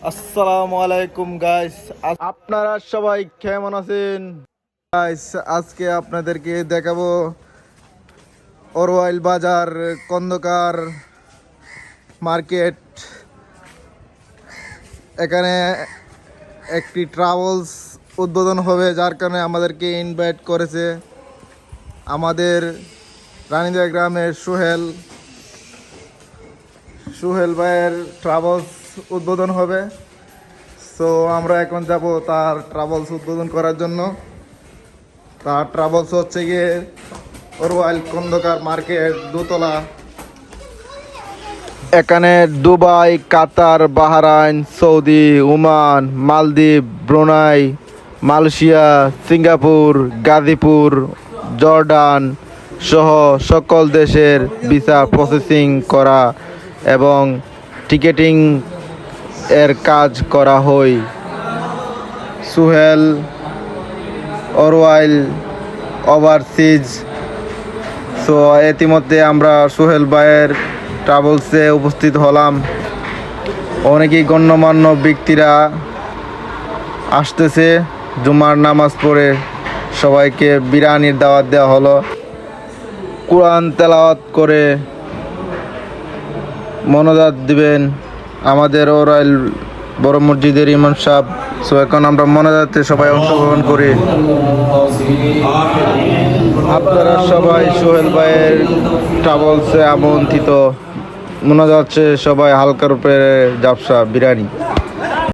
আসসালামু আলাইকুম গাইস, আপনারা সবাই কেমন আছেন? গাইস, আজকে আপনাদেরকে দেখাবো অরওয়াইল বাজার খন্দকার মার্কেট। এখানে একটি ট্রাভেলস উদ্বোধন হবে, যার কারণে আমাদেরকে ইনভাইট করেছে আমাদের রানীদিয়া গ্রামের সুহেল ভাইয়ের ট্রাভেলস উদ্বোধন হবে। সো আমরা এখন যাব তার ট্রাভেলস উদ্বোধন করার জন্য। তার ট্রাভেলস হচ্ছে গিয়ে অরওয়াইল খন্দকার মার্কেট, দোতলা। এখানে দুবাই, কাতার, বাহরাইন, সৌদি, ওমান, মালদ্বীপ, Brunei, Malaysia, Singapore, Gazipur, Jordan সহ সকল দেশের ভিসা প্রসেসিং করা এবং টিকেটিং এর কাজ করা হয় সুহেল অরওয়াইল ওভারসিজ। সো ইতিমধ্যে আমরা সুহেল ভাইয়ের ট্রাভেলসে উপস্থিত হলাম। অনেকেই গণ্যমান্য ব্যক্তিরা আসতেছে। জুমার নামাজ পড়ে সবাইকে বিরিয়ানির দাওয়াত দেওয়া হলো। কোরআন তেলাওয়াত করে মোনাজাত দিবেন আমাদের অরওয়াইল বড় মসজিদের ইমাম সাহেব। সো এখন আমরা মোনাজাতে সবাই অংশগ্রহণ করি। আপনারা সবাই সোহেল ভাইয়ের ট্রাভেলসে আমন্ত্রিত। মোনাজাতে সবাই হালকার উপরে জাপসা বিরিয়ানি।